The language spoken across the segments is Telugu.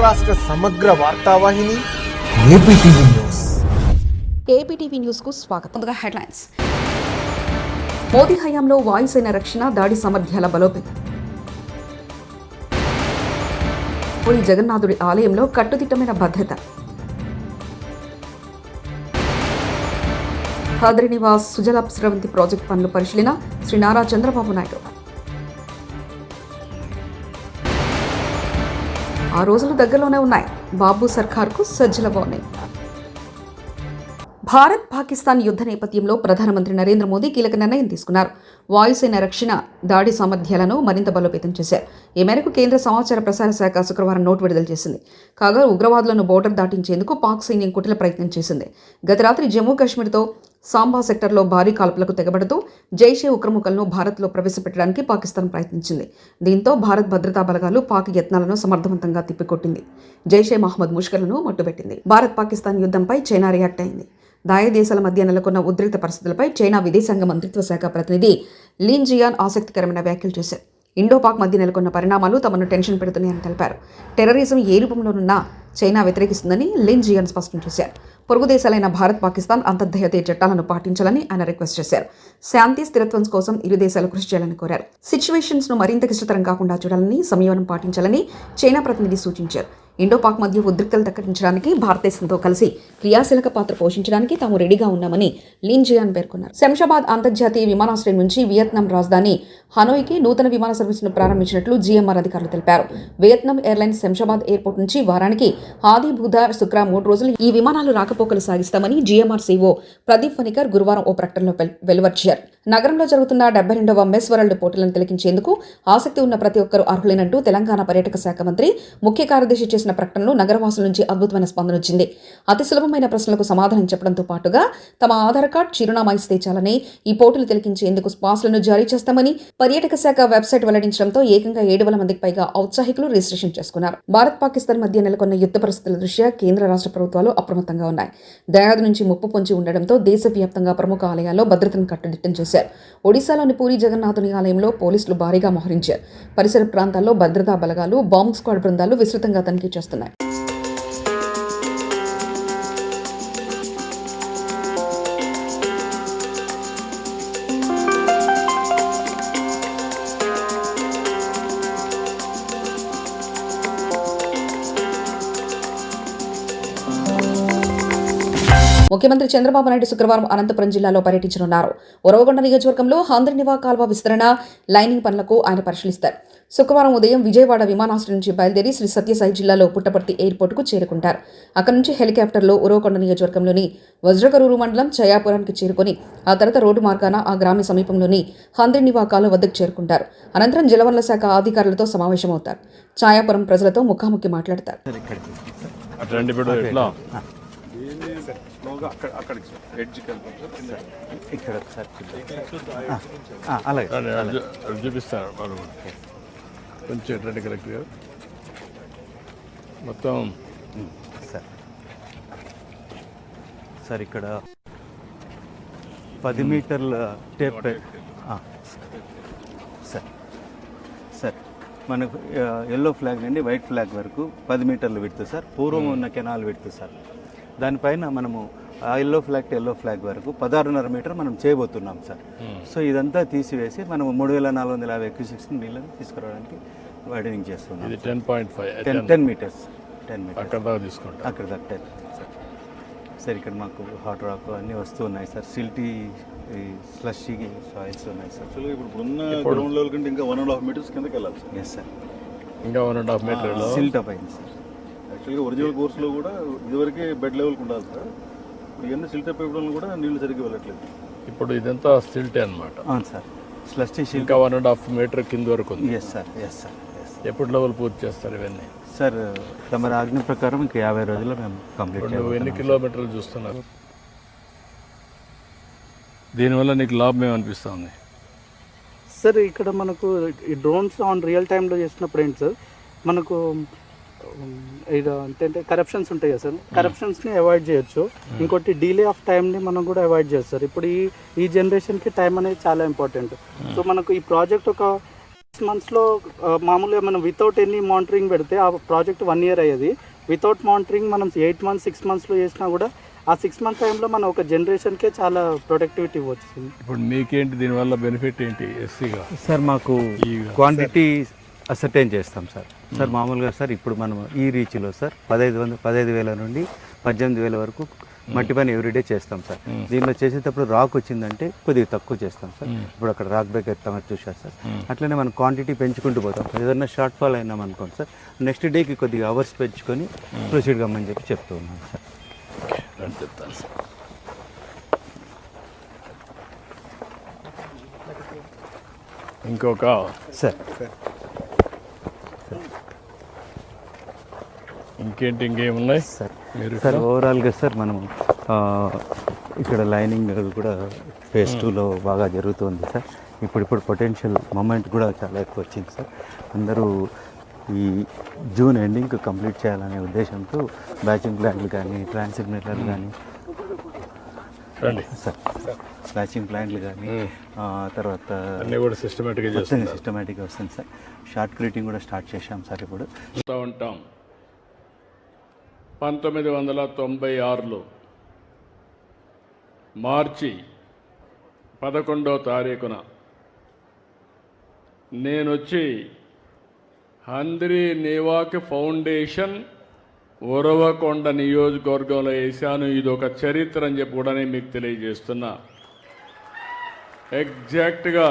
రాష్ట్ర సమగ్ర వార్తావాహిని ఏపీటీవీ న్యూస్. ఏపీటీవీ న్యూస్ కు స్వాగతం. ముందుగా హెడ్లైన్స్. మోదీ హయాంలో వాయుసేన రక్షణ దాడి సామర్థ్యాల బలోపేతం. పూరి జగన్నాథుడి ఆలయంలో కట్టుదిట్టమైన భద్రత. ఖాద్రి నివాస్ సుజలాబ్ స్రవంతి ప్రాజెక్టు పనులు పరిశీలన శ్రీ నారా చంద్రబాబు నాయుడు. 6 రోజులు దగ్గరలోనే ఉన్నాయి. బాబు సర్కార్కు సజ్జల వార్నింగ్. భారత్ పాకిస్తాన్ యుద్ధ నేపథ్యంలో ప్రధానమంత్రి నరేంద్ర మోదీ కీలక నిర్ణయం తీసుకున్నారు. వాయుసేన రక్షణ దాడి సామర్థ్యాలను మరింత బలోపేతం చేశారు. ఈ మేరకు కేంద్ర సమాచార ప్రసార శాఖ శుక్రవారం నోటు విడుదల చేసింది. కాగా ఉగ్రవాదులను బోర్డర్ దాటించేందుకు పాక్ సైన్యం కుటిల ప్రయత్నం చేసింది. గత రాత్రి జమ్మూ కాశ్మీర్తో సాంబా సెక్టర్లో భారీ కాల్పులకు తెగబడుతూ జైషే ఉగ్రముఖలను భారత్లో ప్రవేశపెట్టడానికి పాకిస్తాన్ ప్రయత్నించింది. దీంతో భారత్ భద్రతా బలగాలు పాక్ యత్నాలను సమర్థవంతంగా తిప్పికొట్టింది. జైషే మహమ్మద్ ముష్కర్లను మట్టుబెట్టింది. భారత్ పాకిస్తాన్ యుద్ధంపై చైనా రియాక్ట్ అయింది. దాయ దేశాల మధ్య నెలకొన్న ఉద్రిక్త పరిస్థితులపై చైనా విదేశాంగ మంత్రిత్వ శాఖ ప్రతినిధి లిన్ జియాన్ ఆసక్తికరమైన వ్యాఖ్యలు చేశారు. ఇండో పాక్ మధ్య నెలకొన్న పరిణామాలు తమను టెన్షన్ పెడుతున్నాయని తెలిపారు. టెర్రరిజం ఏ రూపంలోనున్నా చైనా వ్యతిరేకిస్తుందని లిన్ జియాన్ స్పష్టం చేశారు. పొరుగు దేశాలైన భారత్ పాకిస్తాన్ అంతర్జాతీయ చట్టాలను పాటించాలని ఆయన రిక్వెస్ట్ చేశారు. శాంతి స్థిరత్వం కోసం ఇరు దేశాలు కృషి చేయాలని కోరారు. సిచ్యువేషన్స్ ను మరింత క్లిష్టతరం కాకుండా చూడాలని, సంయమనం పాటించాలని చైనా ప్రతినిధి సూచించారు. ఇండో పాక్ మధ్య ఉద్రిక్తలు తగ్గించడానికి భారతదేశంతో కలిసి క్రియాశీలక పాత్ర పోషించడానికి తాము రెడీగా ఉన్నామని లిన్ జియాన్ పేర్కొన్నారు. శంషాబాద్ అంతర్జాతీయ విమానాశ్రయం నుంచి వియత్నాం రాజధాని హనోయ్కి నూతన విమాన సర్వీసును ప్రారంభించినట్లు జీఎంఆర్ అధికారులు తెలిపారు. వియత్నాం ఎయిర్లైన్స్ శంషాబాద్ ఎయిర్పోర్ట్ నుంచి వారానికి ఆది, బుధ, శుక్ర 3 రోజులు ఈ విమానాలు రాకపోకలు సాగిస్తామని జీఎంఆర్ సీఓ ప్రదీప్ ఫణికర్ గురువారం ఓ ప్రకటనలో వెలువరించారు. నగరంలో జరుగుతున్న 72వ మెస్ వరల్డ్ పోటీలను తిలకించేందుకు ఆసక్తి ఉన్న ప్రతి ఒక్కరూ అర్హులైనట్టు తెలంగాణ పర్యాటక శాఖ మంత్రి ముఖ్య కార్యదర్శి చేసిన ప్రకటనలో నగరవాసుల నుంచి అద్భుతమైన స్పందన వచ్చింది. అతి సులభమైన ప్రశ్నలకు సమాధానం చెప్పడంతో పాటుగా తమ ఆధార్ కార్డు, చిరునామా ఇస్తే చాలని ఈ పోటీలు తిలకించేందుకు పాస్లను జారీ చేస్తామని పర్యాటక శాఖ వెబ్సైట్ వెల్లడించడంతో ఏకంగా 7,000 మందికి పైగా ఔత్సాహికులు రిజిస్ట్రేషన్ చేసుకున్నారు. భారత్ పాకిస్తాన్ మధ్య నెలకొన్న యుద్ధ పరిస్థితుల దృష్ట్యా కేంద్ర రాష్ట్ర ప్రభుత్వాలు అప్రమత్తంగా ఉన్నాయి. దయాది నుంచి ముప్పు పొంచి ఉండడంతో దేశవ్యాప్తంగా ప్రముఖ ఆలయాల్లో భద్రతను కట్టుదిట్టం చేశారు. ఒడిశాలోని పూరి జగన్నాథుని ఆలయంలో పోలీసులు భారీగా మోహరించారు. పరిసర ప్రాంతాల్లో భద్రతా బలగాలు, బాంబ్ స్క్వాడ్ బృందాలు విస్తృతంగా తనిఖీ చేస్తున్నాయి. ముఖ్యమంత్రి చంద్రబాబు నాయుడు శుక్రవారం అనంతపురం జిల్లాలో పర్యటించనున్నారు. ఉరవకొండ నియోజకవర్గంలో హాంద్రినివా కాల్వ విస్తరణ, లైనింగ్ పనులకు ఆయన పరిశీలిస్తారు. శుక్రవారం ఉదయం విజయవాడ విమానాశ్రయం నుంచి బయలుదేరి శ్రీ సత్యసాయి జిల్లాలో పుట్టపర్తి ఎయిర్పోర్టుకు చేరుకుంటారు. అక్కడి నుంచి హెలికాప్టర్లో ఉరవకొండ నియోజకవర్గంలోని వజ్రకరూరు మండలం చయాపురానికి చేరుకుని ఆ తర్వాత రోడ్డు మార్గాన ఆ గ్రామ సమీపంలోని హాంద్రినివా కాలువ వద్దకు చేరుకుంటారు. అనంతరం జలవనరుల శాఖ అధికారులతో సమావేశమవుతారు. ఛాయాపురం ప్రజలతో ముఖాముఖి మాట్లాడతారు. చూపిస్తాను కొంచెం ఎట్లాంటి కరెక్ట్గా మొత్తం సార్ ఇక్కడ 10 మీటర్ల టేప్ సార్ మనకు ఎల్లో ఫ్లాగ్ నుండి వైట్ ఫ్లాగ్ వరకు 10 మీటర్లు విడుతు సార్. పూర్వం ఉన్న కెనాల్ విడుతు సార్. దానిపైన మనము ఆ yellow flag to yellow flag వరకు 16.5 మీటర్ మనం చేయబోతున్నాం సార్. సో ఇదంతా తీసివేసి మనం 3,450 క్యూసెక్స్ నీళ్ళని తీసుకురావడానికి వైడనింగ్ చేస్తున్నాం. 10 మీటర్స్ అక్కడ దాకా తీసుకుంటాం. అక్కడ దాకా సార్ ఇక్కడ మాకు హాట్ రాక్ అన్నీ వస్తూ ఉన్నాయి సార్. సిల్టీ, స్లషీ సాయిల్స్ ఉన్నాయి సార్. యాక్చువల్గా ఇప్పుడు ఉన్న గ్రౌండ్ లెవెల్ కంటే ఇంకా 1.5 మీటర్స్ కిందకి వెళ్ళాలి సార్. ఎస్ సార్, ఇంకా 1.5 మీటర్ సిల్ట్ అప్ అయింది సార్. యాక్చువల్గా ఒరిజినల్ కోర్సులో కూడా ఇదివరకే బెడ్ లెవెల్కి ఉండాలి సార్. ఇప్పుడు ఇవన్నీ సిల్ట్ అప్ ఇవ్వడం కూడా నీళ్ళు సరిగ్గా వెళ్ళట్లేదు. ఇప్పుడు ఇదంతా సిల్టే అనమాట. అవును సార్, స్లషీ ఇంకా 1.5 మీటర్ కింద వరకు ఉంది. Yes sir, yes sir. ఎప్పుడు లెవెల్ పూర్తి చేస్తారు ఇవన్నీ? సార్ తమ ఆజ్ఞ ప్రకారం ఇంకా 50 రోజుల్లో మేము కంప్లీట్ చేయాలి. ఎన్ని కిలోమీటర్లు చూస్తున్నారు? దీనివల్ల నీకు లాభం ఏమనిపిస్తుంది సార్? ఇక్కడ మనకు ఈ డ్రోన్స్ ఆన్ రియల్ టైంలో చేసినప్పుడు ఏంటి సార్, మనకు ఇది అంటే కరప్షన్స్ ఉంటాయి కదా సార్, కరప్షన్స్ని అవాయిడ్ చేయొచ్చు. ఇంకోటి డిలే ఆఫ్ టైంని మనం కూడా అవాయిడ్ చేయొచ్చు సార్. ఇప్పుడు ఈ జనరేషన్కి టైం అనేది చాలా ఇంపార్టెంట్. సో మనకు ఈ ప్రాజెక్ట్ ఒక 6 monthsలో మామూలుగా మనం వితౌట్ ఎనీ మానిటరింగ్ పెడితే ఆ ప్రాజెక్ట్ 1 year అయ్యేది. వితౌట్ మానిటరింగ్ మనం 8 months 6 monthsలో చేసినా కూడా ఆ 6 month టైంలో మనం ఒక జనరేషన్కే చాలా ప్రొడక్టివిటీ వచ్చింది. ఇప్పుడు మీకేంటి దీనివల్ల బెనిఫిట్ ఏంటి ఎస్సీగా? సార్ మాకు క్వాంటిటీ అసర్టైన్ చేస్తాం సార్. సార్ మామూలుగా సార్ ఇప్పుడు మనం ఈ రీచ్లో సార్ 15,000 నుండి 18,000 వరకు మట్టి పని ఎవ్రీడే చేస్తాం సార్. దీనిలో చేసేటప్పుడు రాక్ వచ్చిందంటే కొద్దిగా తక్కువ చేస్తాం సార్. ఇప్పుడు అక్కడ రాక్ బ్రేక్ ఎత్తామని చూసారు సార్. అట్లనే మనం క్వాంటిటీ పెంచుకుంటూ పోతాం సార్. ఏదైనా షార్ట్ ఫాల్ అయినాం అనుకోండి సార్, నెక్స్ట్ డేకి కొద్దిగా అవర్స్ పెంచుకొని ప్రొసీడ్ కమ్మని చెప్పి చెప్తూ ఉన్నాం సార్. చెప్తాను సార్. ఇంకొక సార్ ఇంకేంటి ఇంకేమున్నాయి సార్ మీరు? సార్ ఓవరాల్గా సార్ మనం ఇక్కడ లైనింగ్ కూడా ఫేజ్ 2లో బాగా జరుగుతుంది సార్. ఇప్పుడు పొటెన్షియల్ మూమెంట్ కూడా చాలా ఎక్కువ వచ్చింది సార్. అందరూ ఈ జూన్ ఎండింగ్కి కంప్లీట్ చేయాలనే ఉద్దేశంతో బ్యాచింగ్ ప్లాంట్లు కానీ ట్రాన్స్మిటర్లు కానీ సార్ బ్యాచింగ్ ప్లాంట్లు కానీ తర్వాత అన్నీ కూడా సిస్టమేటిక్గా వస్తుంది సార్. షార్ట్ క్రీటింగ్ కూడా స్టార్ట్ చేశాం సార్. ఇప్పుడు ఉంటాం 1996లో మార్చి 11వ తారీఖున నేనొచ్చి హంద్రీ నేవాక్ ఫౌండేషన్ ఉరవకొండ నియోజకవర్గంలో వేశాను. ఇది ఒక చరిత్ర అని చెప్పి కూడా నేను మీకు తెలియజేస్తున్నా. ఎగ్జాక్ట్గా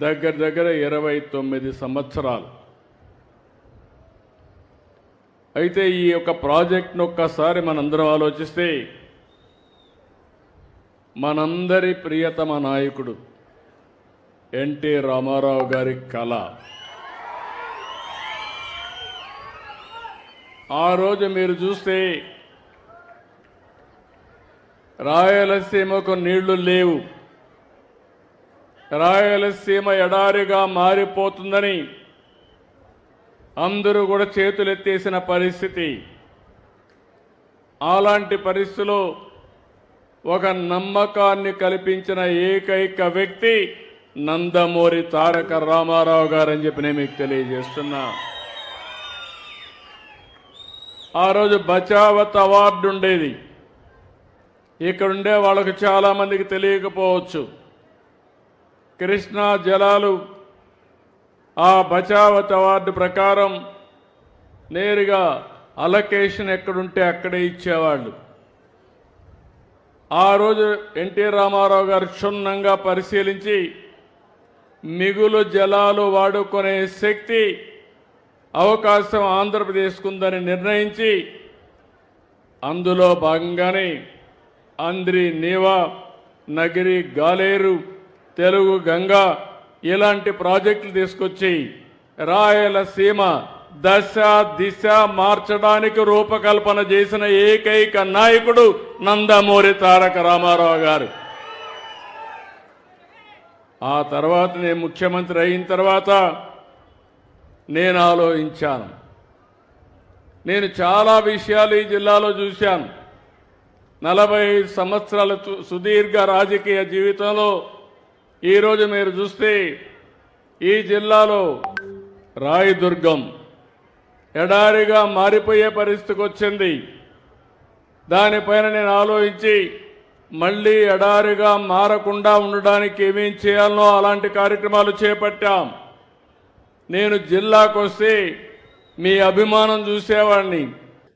దగ్గర 29 సంవత్సరాలు. అయితే ఈ యొక్క ప్రాజెక్ట్ను ఒక్కసారి మనందరం ఆలోచిస్తే మనందరి ప్రియతమ నాయకుడు ఎన్టీ రామారావు గారి కళ. ఆ రోజు మీరు చూస్తే రాయలసీమకు నీళ్లు లేవు, రాయలసీమ ఎడారిగా మారిపోతుందని అందరూ కూడా చేతులెత్తేసిన పరిస్థితి. అలాంటి పరిస్థితిలో ఒక నమ్మకాన్ని కల్పించిన ఏకైక వ్యక్తి నందమూరి తారక రామారావు గారని చెప్పి నేను మీకు తెలియజేస్తున్నా. ఆ రోజు బచావత్ అవార్డు ఉండేది. ఇక్కడుండే వాళ్ళకు చాలామందికి తెలియకపోవచ్చు. కృష్ణా జలాలు ఆ బచావత్ అవార్డు ప్రకారం నేరుగా అలొకేషన్ ఎక్కడుంటే అక్కడే ఇచ్చేవాళ్ళు. ఆ రోజు ఎన్టీ రామారావు గారు క్షుణ్ణంగా పరిశీలించి మిగులు జలాలు వాడుకునే శక్తి అవకాశం ఆంధ్రప్రదేశ్కు ఉందని నిర్ణయించి అందులో భాగంగానే అంద్రి నీవా, నగిరి గాలేరు, తెలుగు గంగా ఇలాంటి ప్రాజెక్టులు తీసుకొచ్చి రాయలసీమ దశ దిశ మార్చడానికి రూపకల్పన చేసిన ఏకైక నాయకుడు నందమూరి తారక రామారావు గారు. ఆ తర్వాత నేను ముఖ్యమంత్రి అయిన తర్వాత నేను ఆలోచించాను. నేను చాలా విషయాలు ఈ జిల్లాలో చూశాను. 45 సంవత్సరాల సుదీర్ఘ రాజకీయ జీవితంలో ఈరోజు మీరు చూస్తే ఈ జిల్లాలో రాయదుర్గం ఎడారిగా మారిపోయే పరిస్థితికి వచ్చింది. దానిపైన నేను ఆలోచించి మళ్ళీ ఎడారిగా మారకుండా ఉండడానికి ఏమేం చేయాలనో అలాంటి కార్యక్రమాలు చేపట్టాం. నేను జిల్లాకు వస్తే మీ అభిమానం చూసేవాడిని.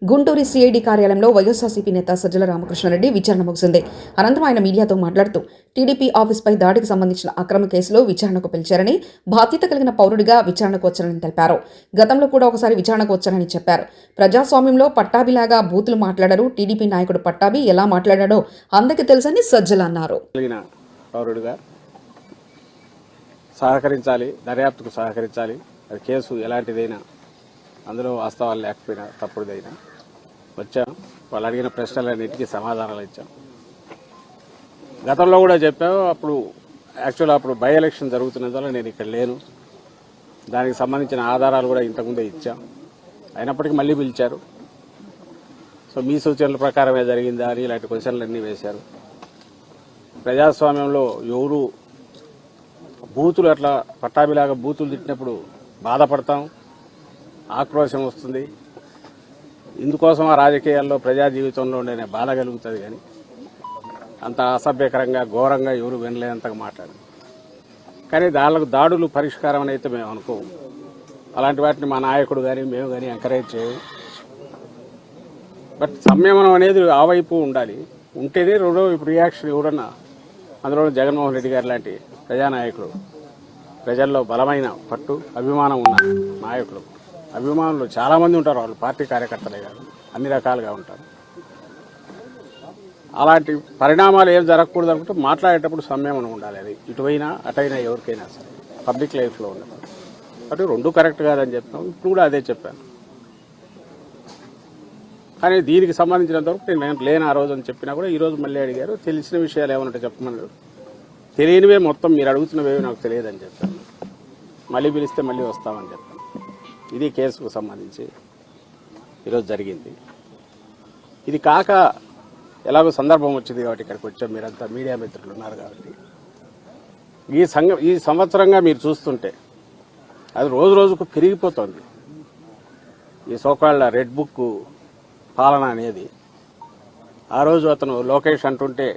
గుంటూరు సిఐడి కార్యాలయంలో వైఎస్ఆర్సీపీ నేత సజ్జల రామకృష్ణారెడ్డి విచారణ ముగిసింది. అనంతరం ఆయన మీడియాతో మాట్లాడుతూ టీడీపీ ఆఫీస్పై దాడికి సంబంధించిన అక్రమ కేసులో విచారణకు పిలిచారని, బాధ్యత కలిగిన పౌరుడిగా విచారణకు వచ్చారని తెలిపారు. గతంలో కూడా ఒకసారి విచారణకు వచ్చారని చెప్పారు. ప్రజాస్వామ్యంలో పట్టాభిలాగా బూతులు మాట్లాడారు. టీడీపీ నాయకుడు పట్టాభి ఎలా మాట్లాడాడో అందరికీ తెలుసని సజ్జల అన్నారు. పౌరుడిగా సహకరించాలి, దర్యాప్తుకు సహకరించాలి. అది కేసు ఎలాంటిదైనా, అందులో వాస్తవాలు లేకపోయినా తప్పుడుదైనా వచ్చాం. వాళ్ళు అడిగిన ప్రశ్నలన్నిటికీ సమాధానాలు ఇచ్చాం. గతంలో కూడా చెప్పాము. అప్పుడు బై ఎలక్షన్ జరుగుతున్నందువల్ల నేను ఇక్కడ లేను. దానికి సంబంధించిన ఆధారాలు కూడా ఇంతకుముందే ఇచ్చాం. అయినప్పటికీ మళ్ళీ పిలిచారు. సో మీ సూచనల ప్రకారమే జరిగిందా అని ఇలాంటి క్వశ్చన్లన్నీ వేశారు. ప్రజాస్వామ్యంలో ఎవరు బూతులు అట్లా పట్టాభిలాగా బూతులు తిట్టినప్పుడు బాధపడతాం, ఆక్రోశం వస్తుంది. ఇందుకోసం ఆ రాజకీయాల్లో ప్రజా జీవితంలో ఉండే బాధ కలుగుతుంది. కానీ అంత అసభ్యకరంగా ఘోరంగా ఎవరు వినలేనంతగా మాట్లాడారు. కానీ దాడులు పరిష్కారం అని అయితే మేము అనుకోము. అలాంటి వాటిని మా నాయకుడు కానీ మేము కానీ ఎంకరేజ్ చేయము. బట్ సంయమనం అనేది ఆ వైపు ఉండాలి. ఉంటేనే రెండో ఇప్పుడు రియాక్షన్ ఎవడన్నా, అందులో జగన్మోహన్ రెడ్డి గారు లాంటి ప్రజానాయకుడు, ప్రజల్లో బలమైన పట్టు అభిమానం ఉన్న నాయకులు, అభిమానులు చాలామంది ఉంటారు. వాళ్ళు పార్టీ కార్యకర్తలే కాదు, అన్ని రకాలుగా ఉంటారు. అలాంటి పరిణామాలు ఏం జరగకూడదు అనుకుంటే మాట్లాడేటప్పుడు సంయమనం ఉండాలి. అది ఇటువైనా అటైనా ఎవరికైనా సరే పబ్లిక్ లైఫ్లో ఉండదు. అటు రెండు కరెక్ట్ కాదని చెప్తాం. ఇప్పుడు కూడా అదే చెప్పాను. కానీ దీనికి సంబంధించినంతవరకు నేను లేని ఆ రోజు అని చెప్పినా కూడా ఈరోజు మళ్ళీ అడిగారు. తెలిసిన విషయాలు ఏమన్నా చెప్పమన్నారు. తెలియనివే మొత్తం మీరు అడుగుతున్నవేవి నాకు తెలియదని చెప్పాను. మళ్ళీ పిలిస్తే మళ్ళీ వస్తామని చెప్పాను. ఇది కేసుకు సంబంధించి ఈరోజు జరిగింది. ఇది కాక ఎలాగో సందర్భం వచ్చింది కాబట్టి ఇక్కడికి వచ్చాం. మీరంతా మీడియా మిత్రులు ఉన్నారు కాబట్టి ఈ సంవత్సరంగా మీరు చూస్తుంటే అది రోజు రోజుకు పెరిగిపోతుంది. ఈ సోకాళ్ళ రెడ్ బుక్ పాలన అనేది ఆ రోజు అతను లోకేష్ అంటుంటే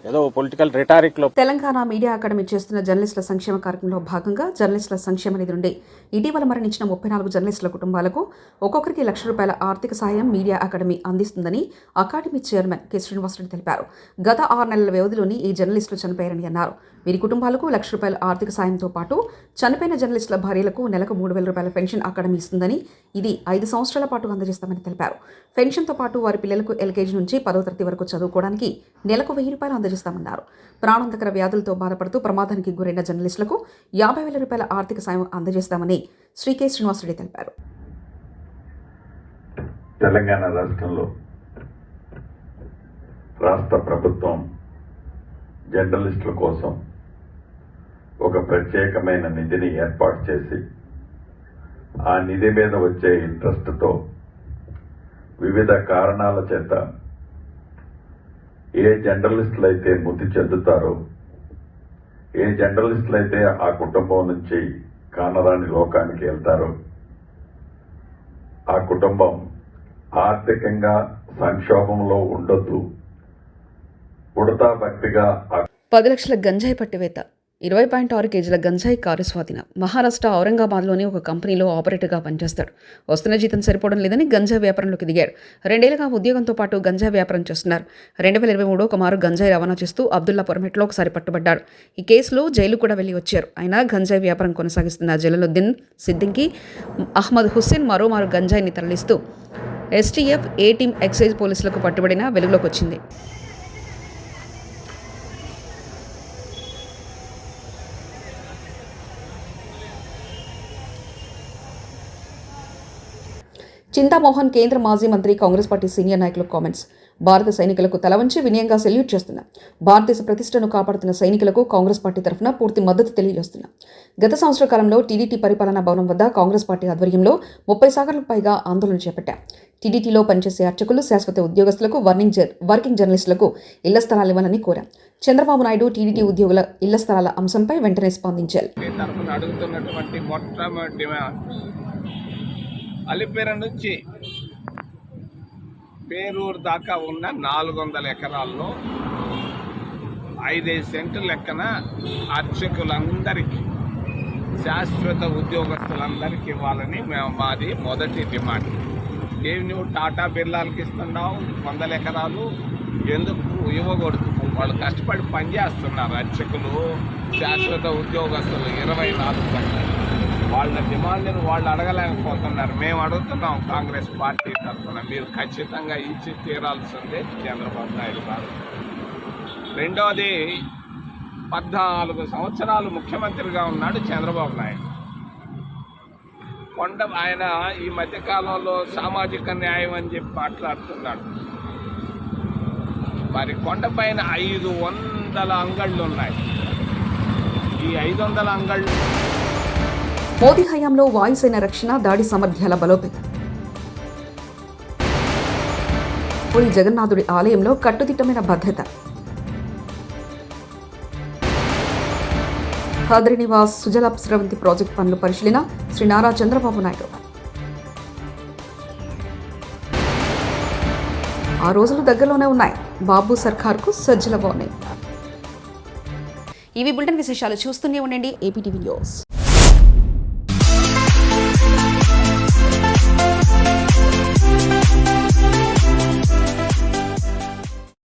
ఏదో పొలిటికల్ రిటారిక్లో. తెలంగాణ మీడియా అకాడమీ చేస్తున్న జర్నలిస్టుల సంక్షేమ కార్యక్రమంలో భాగంగా జర్నలిస్టుల సంక్షేమ నిధి నుండి ఇటీవల మరణించిన 34 జర్నలిస్టుల కుటుంబాలకు ఒక్కొక్కరికి ₹1,00,000 ఆర్థిక సాయం మీడియా అకాడమీ అందిస్తుందని అకాడమీ చైర్మన్ కె. శ్రీనివాసరెడ్డి తెలిపారు. గత 6 నెలల వ్యవధిలోని ఈ జర్నలిస్టులు చనిపోయారని అన్నారు. వీరి కుటుంబాలకు ₹1,00,000 ఆర్థిక సాయంతో పాటు చనిపోయిన జర్నలిస్టుల భార్యలకు నెలకు ₹3,000 పెన్షన్ అకాడమీ ఇస్తుందని, ఇది 5 సంవత్సరాల పాటు అందజేస్తామని తెలిపారు. పెన్షన్తో పాటు వారి పిల్లలకు ఎల్కేజీ నుంచి 10వ తరగతి వరకు చదువుకోవడానికి నెలకు ₹1,000 అందజేస్తామన్నారు. ప్రాణాంతకర వ్యాధులతో బాధపడుతూ ప్రమాదానికి గురైన జర్నలిస్టులకు ₹50,000 ఆర్థిక సాయం అందజేస్తామని శ్రీ కె. శ్రీనివాసరెడ్డి తెలిపారు. తెలంగాణ రాష్ట్రంలో రాష్ట్ర ప్రభుత్వం జర్నలిస్టుల కోసం ఒక ప్రత్యేకమైన నిధిని ఏర్పాటు చేసి ఆ నిధి మీద వచ్చే ఇంట్రెస్ట్తో వివిధ కారణాల చేత ఏ జర్నలిస్టులు అయితే మృతి చెందుతారో, ఏ జర్నలిస్టులు అయితే ఆ కుటుంబం నుంచి కానరాని లోకానికి వెళ్తారో, ఆ కుటుంబం ఆర్థికంగా సంక్షోభంలో ఉండొద్దు, ఉడతా భక్తిగా 10 లక్షల గంజాయి పట్టివేత, 20.6 కేజీల గంజాయి కారు స్వాధీనం. మహారాష్ట్ర ఔరంగాబాద్లోని ఒక కంపెనీలో ఆపరేటర్గా పనిచేస్తాడు. వస్తున్న జీతం సరిపోవడం లేదని గంజాయి వ్యాపారంలోకి దిగాడు. 2 ఏళ్లుగా ఉద్యోగంతో పాటు గంజాయి వ్యాపారం చేస్తున్నారు. 2023 ఒక మారు గంజాయి రవాణా చేస్తూ అబ్దుల్లాపురం మెట్లో ఒకసారి పట్టుబడ్డాడు. ఈ కేసులో జైలు కూడా వెళ్లి వచ్చారు. అయినా గంజాయి వ్యాపారం కొనసాగిస్తున్న జలాలుద్దీన్ సిద్దికి అహ్మద్ హుస్సేన్ మరోమారు గంజాయిని తరలిస్తూ ఎస్టీఎఫ్ ఏ టీం ఎక్సైజ్ పోలీసులకు పట్టుబడిన వెలుగులోకి వచ్చింది. చింతామోహన్ కేంద్ర మాజీ మంత్రి, కాంగ్రెస్ పార్టీ సీనియర్ నాయకుల కామెంట్స్. భారత సైనికులకు తల వంచి వినయంగా సెల్యూట్ చేస్తున్నా. భారతదేశ ప్రతిష్టను కాపాడుతున్న సైనికులకు కాంగ్రెస్ పార్టీ తరఫున పూర్తి మద్దతు తెలియజేస్తున్నా. గత సంవత్సర కాలంలో టీడీటీ పరిపాలనా భవనం వద్ద కాంగ్రెస్ పార్టీ ఆధ్వర్యంలో 30 సార్లకు పైగా ఆందోళన చేపట్టాం. టీడీటీలో పనిచేసే అర్చకులు, శాశ్వత ఉద్యోగస్తులకు, వర్కింగ్ జర్నలిస్టులకు ఇళ్ల స్థలాలు ఇవ్వాలని కోరాం. చంద్రబాబు నాయుడు టీడీటీ ఉద్యోగుల ఇళ్ల స్థలాల అంశంపై వెంటనే స్పందించారు. అలిపేర నుంచి పేరూరు దాకా ఉన్న 400 ఎకరాల్లో 5 సెంట్లు లెక్కన అర్చకులందరికీ, శాశ్వత ఉద్యోగస్తులందరికీ ఇవ్వాలని మాది మొదటి డిమాండ్. ఏమి నువ్వు టాటా బిర్లాలకి ఇస్తున్నావు 100 ఎకరాలు, ఎందుకు ఇవ్వకూడదు? వాళ్ళు కష్టపడి పనిచేస్తున్నారు. అర్చకులు, శాశ్వత ఉద్యోగస్తులు 24 గంటలు. వాళ్ళ డిమాండ్ని వాళ్ళు అడగలేకపోతున్నారు. మేము అడుగుతున్నాం కాంగ్రెస్ పార్టీ తరఫున, మీరు ఖచ్చితంగా ఇచ్చి తీరాల్సిందే చంద్రబాబు నాయుడు గారు. రెండవది, 14 సంవత్సరాలు ముఖ్యమంత్రిగా ఉన్నాడు చంద్రబాబు నాయుడు. ఆయన ఈ మధ్యకాలంలో సామాజిక న్యాయం అని చెప్పి మాట్లాడుతున్నాడు. మరి కొండపైన 500 అంగళ్ళు ఉన్నాయి. ఈ 500 అంగళ్ళు మోదీ హయాంలో వాయుసేన రక్షణ, దాడి సామర్థ్యాల బలోపేతం. పూరి జగన్నాథుడి ఆలయంలో కట్టుదిట్టమైన భద్రత. ఖాద్రి నివాస్ సుజల స్రవంతి ప్రాజెక్టు పనుల పరిశీలన శ్రీ నారా చంద్రబాబు నాయుడు. 6 రోజులు దగ్గరలోనే ఉన్నాయి. బాబు సర్కార్కు సజ్జల వార్నింగ్. ఇవి బులెటిన్ విశేషాలు. చూస్తూనే ఉండండి ఏపీటీవీ న్యూస్.